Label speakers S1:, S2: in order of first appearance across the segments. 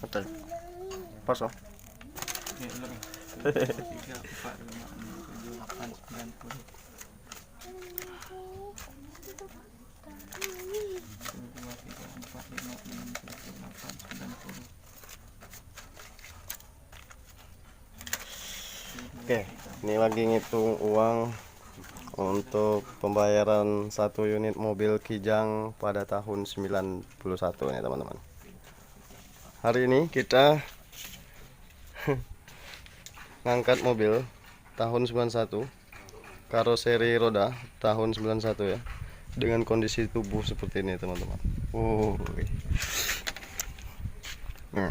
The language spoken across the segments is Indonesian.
S1: Betul. Pas oh. Oke, ini lagi ngitung uang untuk pembayaran 1 unit mobil Kijang pada tahun 91 nih teman-teman. Hari ini kita ngangkat mobil tahun 91, karoseri roda tahun 91 ya, dengan kondisi tubuh seperti ini teman-teman. Nah,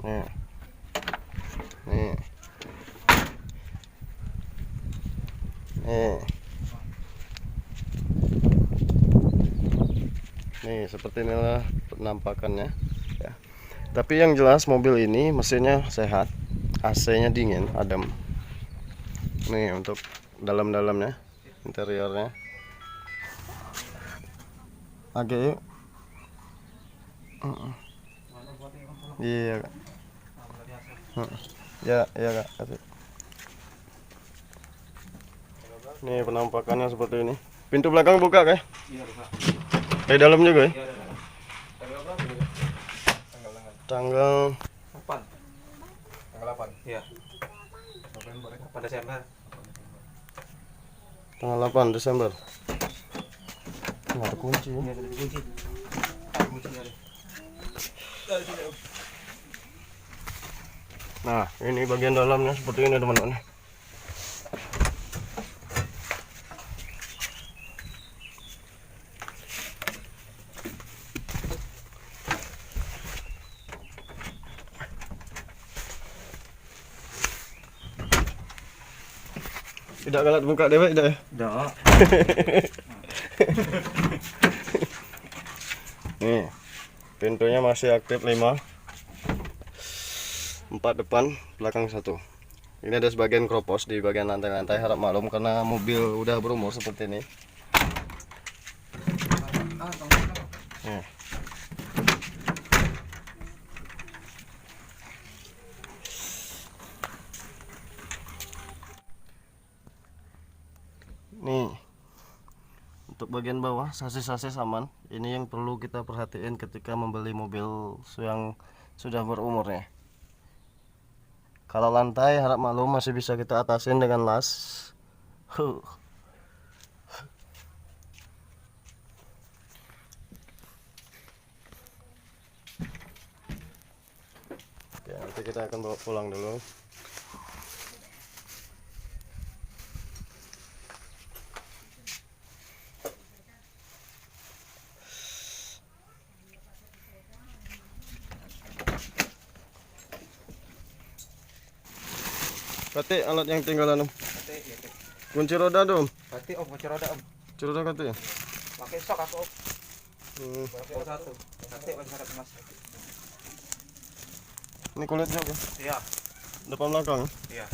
S1: nah, nih. Nih seperti inilah penampakannya ya. Tapi yang jelas mobil ini mesinnya sehat, AC-nya dingin, adem. Nih untuk dalam-dalamnya, interiornya. Agak yuk. Iya kak. Ya Kak. Nih penampakannya seperti ini. Pintu belakang buka kak? Iya buka. Di dalam juga ya? Iya, tanggal 8. Tanggal 8. Iya. November 8 Desember. Tanggal 8 Desember. Nggak ada kunci. Iya, ada kunci. Nah, ini bagian dalamnya seperti ini teman-teman. Tidak galak buka dewek tidak ya? Tidak. Nih, pintunya masih aktif 5. 4 depan, belakang 1. Ini ada sebagian kropos di bagian lantai-lantai, harap maklum karena mobil udah berumur seperti ini. Nih, untuk bagian bawah sasis-sasis aman. Ini yang perlu kita perhatiin ketika membeli mobil yang sudah berumur ya. Kalau lantai harap maklum masih bisa kita atasin dengan las. Oke, nanti kita akan bawa pulang dulu. Kati alat yang tinggalan om. Kunci roda dong.
S2: Kati om, kunci roda om.
S1: Kunci roda kati.
S2: Pakai sok aku om. Bawa satu. Kati masih ada kemas.
S1: Ini kulit juga.
S2: Iya.
S1: Depan belakang.
S2: Iya.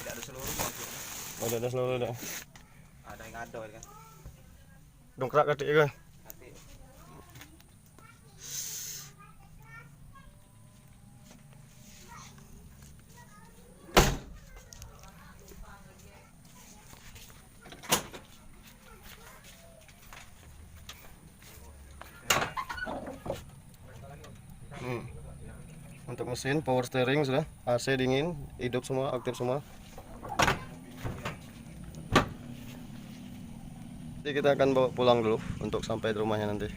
S2: Tidak ada seluruh om.
S1: Oh, ada seluruh ada.
S2: Ada yang ada kan.
S1: Dongkrak kati kan. Untuk mesin power steering sudah, AC dingin, hidup semua, aktif semua. Jadi kita akan bawa pulang dulu untuk sampai di rumahnya nanti.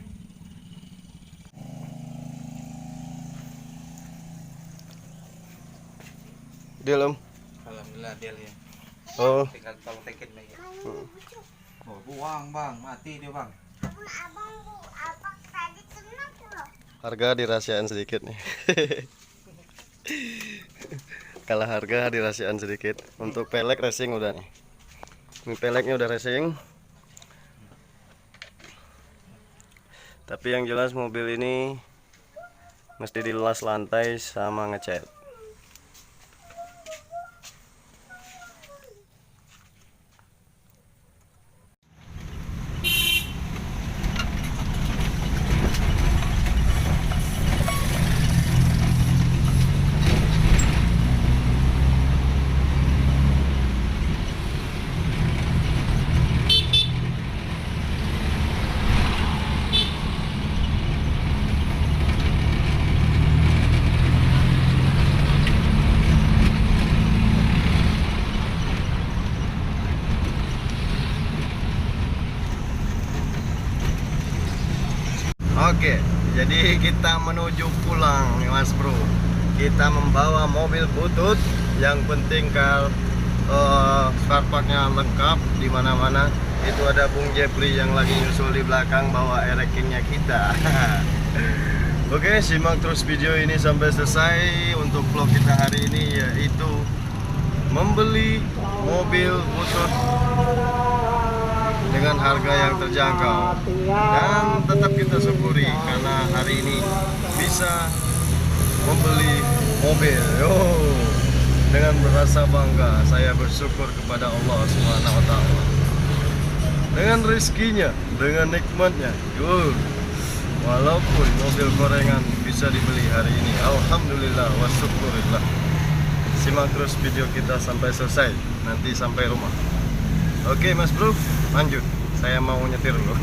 S1: Deal om.
S2: Alhamdulillah deal ya.
S1: Oh.
S2: Tinggal tolong tekin lagi. Oh, buang bang, mati dia bang.
S3: Abang tadi kenapa loh?
S1: Harga dirahasiain sedikit nih. Kalau harga dirahasiain sedikit. Untuk pelek racing udah nih. Ini peleknya udah racing. Tapi yang jelas mobil ini mesti dilas lantai sama ngecat. Oke, jadi kita menuju pulang ya Mas Bro. Kita membawa mobil butut, yang penting spare partnya lengkap di mana-mana. Itu ada Bung Jepri yang lagi nyusul di belakang bawa erekingnya kita. Oke, simak terus video ini sampai selesai. Untuk vlog kita hari ini yaitu membeli mobil butut dengan harga yang terjangkau, dan tetap kita syukuri karena hari ini bisa membeli mobil. Dengan merasa bangga saya bersyukur kepada Allah Subhanahu wa taala. Dengan rezekinya, dengan nikmatnya. Walaupun mobil gorengan bisa dibeli hari ini, alhamdulillah wa syukurillah. Simak terus video kita sampai selesai, nanti sampai rumah. Oke Mas Bro, lanjut. Saya mau nyetir dulu.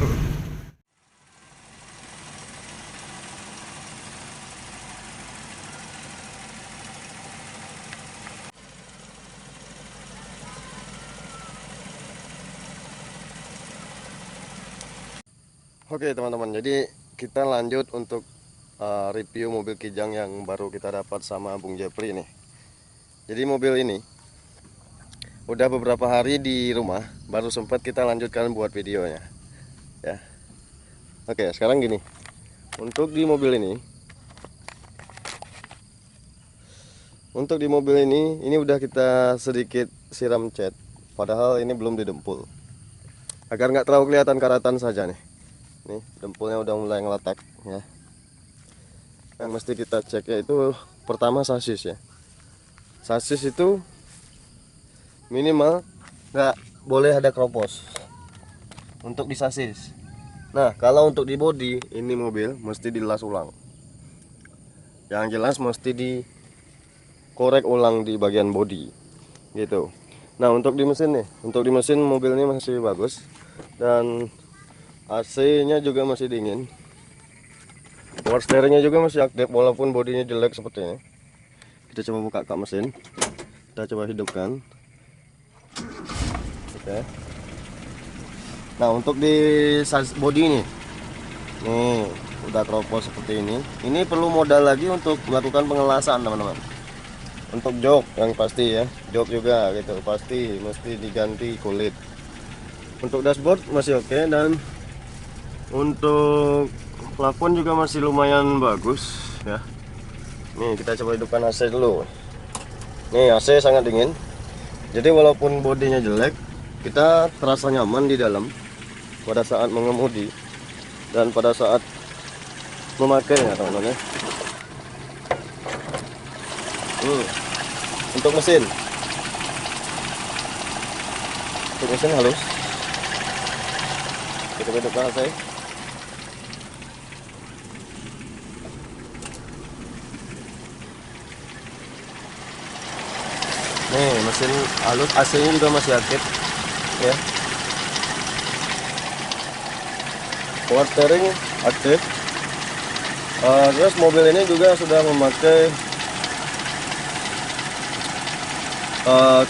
S1: Oke teman-teman, jadi kita lanjut untuk review mobil Kijang yang baru kita dapat sama Bung Jepri nih. Jadi mobil ini udah beberapa hari di rumah, baru sempat kita lanjutkan buat videonya ya. Oke, sekarang gini, untuk di mobil ini udah kita sedikit siram cat, padahal ini belum didempul agar nggak terlalu kelihatan karatan saja nih. Nih dempulnya udah mulai ngeletek ya. Yang mesti kita cek yaitu pertama sasis ya. Sasis itu minimal nggak boleh ada keropos untuk di sasis. Nah kalau untuk di bodi ini mobil mesti dilas ulang. Yang jelas mesti dikorek ulang di bagian bodi gitu. Nah untuk di mesin nih, untuk di mesin mobil ini masih bagus dan AC-nya juga masih dingin. Power steeringnya juga masih aktif walaupun bodinya jelek seperti ini. Kita coba buka kap mesin. Kita coba hidupkan. Oke. Nah, untuk di bodi ini. Nih, udah keropos seperti ini. Ini perlu modal lagi untuk melakukan pengelasan, teman-teman. Untuk jok yang pasti ya. Jok juga gitu, pasti mesti diganti kulit. Untuk dashboard masih oke, dan untuk plafon juga masih lumayan bagus ya. Nih kita coba hidupkan AC dulu. Nih AC sangat dingin. Jadi walaupun bodinya jelek, kita terasa nyaman di dalam pada saat mengemudi dan pada saat memakainya teman-teman ya. Untuk mesin halus. Kita hidupkan AC. Nih mesin halus, AC-nya juga masih aktif ya. Power steering aktif. Terus mobil ini juga sudah memakai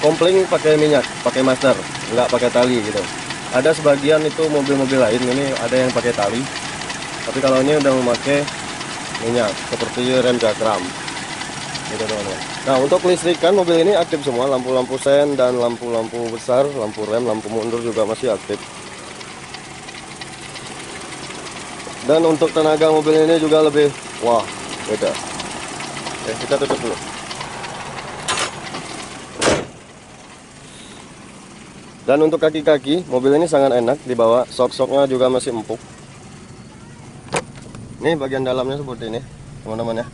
S1: kopling pakai minyak, pakai master, nggak pakai tali gitu. Ada sebagian itu mobil-mobil lain ini ada yang pakai tali, tapi kalau ini udah memakai minyak seperti rem Jakram gitu teman-teman. Nah untuk kelistrikan mobil ini aktif semua, lampu-lampu sen dan lampu-lampu besar, lampu rem, lampu mundur juga masih aktif. Dan untuk tenaga mobil ini juga lebih wah beda. Oke, kita tutup dulu. Dan untuk kaki-kaki mobil ini sangat enak dibawa, sok-soknya juga masih empuk. Ini bagian dalamnya seperti ini teman-teman ya.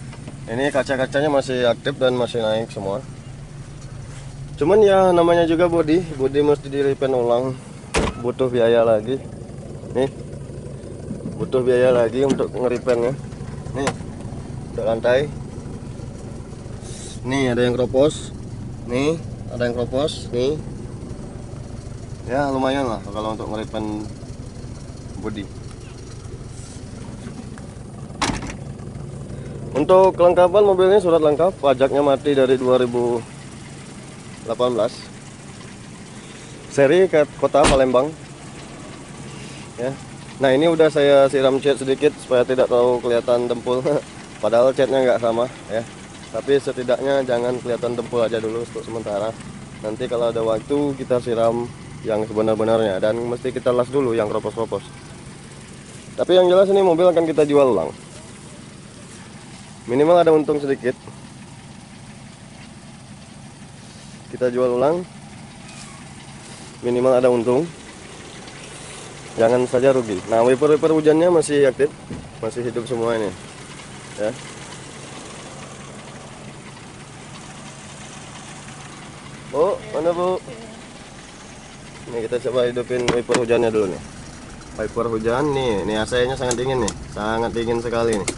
S1: Ini kaca-kacanya masih aktif dan masih naik semua. Cuman ya namanya juga bodi mesti di-repaint ulang, butuh biaya lagi. Nih, butuh biaya lagi untuk nge-repaintnya. Nih, untuk lantai. Nih ada yang keropos. Nih, ada yang keropos. Nih, ya lumayan lah kalau untuk nge-repaint bodi. Untuk kelengkapan mobilnya surat lengkap, pajaknya mati dari 2018. Seri ke kota Palembang. Ya. Nah ini udah saya siram cat sedikit supaya tidak terlalu kelihatan dempul. Padahal catnya nggak sama ya. Tapi setidaknya jangan kelihatan dempul aja dulu untuk sementara. Nanti kalau ada waktu kita siram yang sebenar-benarnya, dan mesti kita las dulu yang kropos-kropos. Tapi yang jelas ini mobil akan kita jual ulang. Minimal ada untung sedikit. Kita jual ulang. Minimal ada untung. Jangan saja rugi. Nah, wiper-wiper hujannya masih aktif, masih hidup semua ini. Ya. Oh, mana Bu? Ini kita coba hidupin wiper hujannya dulu nih. Wiper hujan nih, ini AC-nya sangat dingin nih, sangat dingin sekali nih.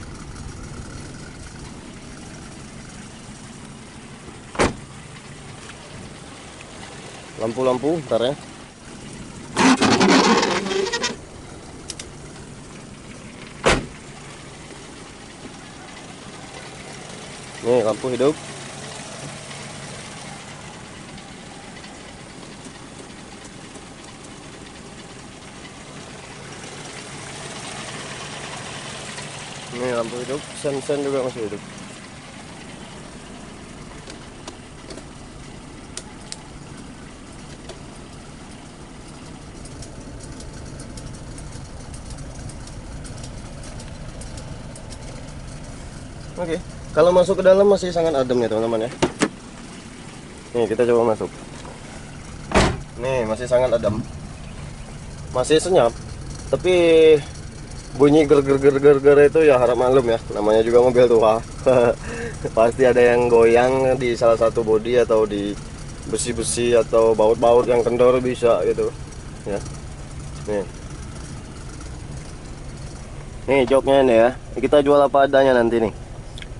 S1: Lampu-lampu, ntar ya. Nih lampu hidup. Nih lampu hidup, sen-sen juga masih hidup. Oke, kalau masuk ke dalam masih sangat adem ya teman-teman ya. Nih kita coba masuk. Nih masih sangat adem, masih senyap. Tapi bunyi ger-ger itu ya harap maklum ya, namanya juga mobil tua. Pasti ada yang goyang di salah satu bodi atau di besi-besi atau baut-baut yang kendor bisa gitu ya. Nih joknya ini ya, kita jual apa adanya nanti nih.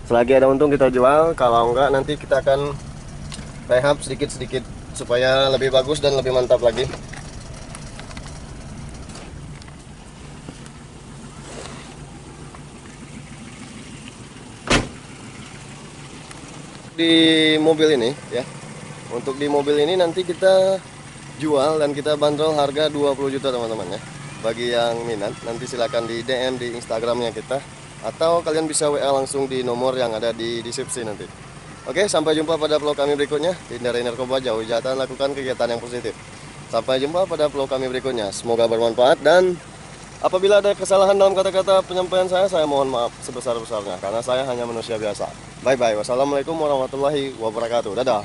S1: Selagi ada untung kita jual, kalau enggak nanti kita akan rehab sedikit-sedikit supaya lebih bagus dan lebih mantap lagi. Di mobil ini ya, untuk di mobil ini nanti kita jual dan kita bandrol harga 20 juta teman-teman ya. Bagi yang minat nanti silakan di DM di Instagramnya kita, atau kalian bisa WA langsung di nomor yang ada di deskripsi nanti. Oke, sampai jumpa pada vlog kami berikutnya. Hindari narkoba, jauhi kejahatan, lakukan kegiatan yang positif. Sampai jumpa pada vlog kami berikutnya. Semoga bermanfaat, dan apabila ada kesalahan dalam kata-kata penyampaian saya mohon maaf sebesar-besarnya karena saya hanya manusia biasa. Bye bye. Wassalamualaikum warahmatullahi wabarakatuh. Dadah.